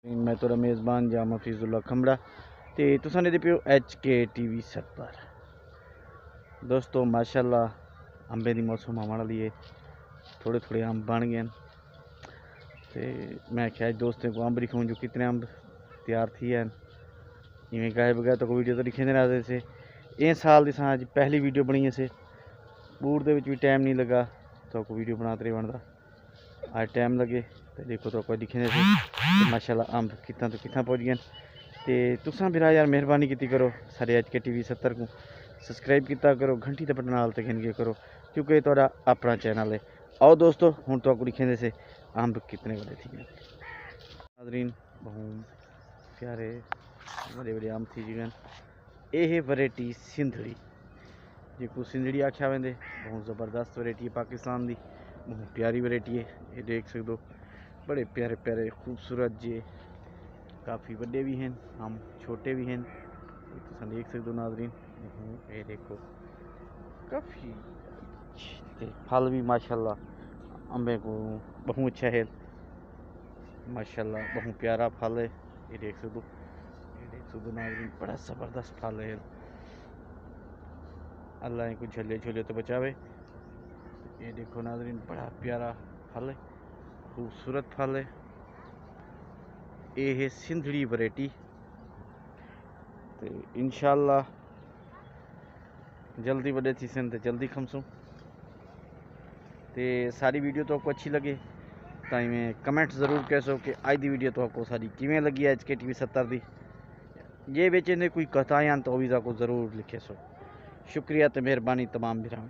मैं तो मेज़बान जामा फीजुल्ला खमड़ा ते तुसां दे पियो HK TV 70। दोस्तों माशाल्लाह अंबे दी मौसम आने वाली है, थोड़े थोड़े अंब बन गए ते मैं क्या दोस्तों को अंब दिखाऊं जो कितने अंब तैयार थी हैं। इवें गाए बगैर तो कोई वीडियो तो दिखे नहीं रहे थे। ये साल की अज पहली वीडियो बनी से, बूट दे भी टाइम नहीं लगा तो को वीडियो बनाते रही बनता, आज टाइम लगे तो देखो तो कोई दिखे नहीं थे। माशाल्लाह अंब कितना तो कितना पहुँच गए। तो तुसा भी यार मेहरबानी की करो सारे HK TV 70 को सबसक्राइब किया करो, घंटी के बटन नाल तक करो क्योंकि थोड़ा अपना चैनल है। आओ दोस्तों हूँ तो दिखे से अंब कितने बड़े थी नादरीन, बहुत प्यारे बड़े बड़े अंब थी जिगन। ये वैरायटी सिंधड़ी जो सिंधड़ी आख्या वेंदे, बहुत ज़बरदस्त वैरायटी है पाकिस्तान की, बहुत प्यारी वैरायटी है। ये देख सकते बड़े प्यारे प्यारे खूबसूरत जे, काफ़ी बड़े भी हैं हम छोटे भी हैं, तो देख सकते हो नाजरीन। ये देखो काफ़ी फल भी माशाल्लाह अंबे को बहुत अच्छा है, माशाल्लाह बहुत प्यारा फल है। ये देख सकते नाजरीन, बड़ा ज़बरदस्त फल है। अल्लाह इनको झले झोले तो बचावे। ये देखो नाजरीन बड़ा प्यारा फल है, खूबसूरत फल है। ये है सिंधड़ी वैरायटी। तो इंशाल्लाह जल्दी बड़े थी सन तो जल्दी खमसूँ। तो सारी वीडियो तो आपको अच्छी लगे तो मैं कमेंट ज़रूर कह सो कि आज की वीडियो तो आपको सारी किमें लगी है HK TV 70 की। ये बेचे ने कोई कथाएं तो भी आपको ज़रूर लिखे सो। शुक्रिया तो मेहरबानी तमाम बिराम।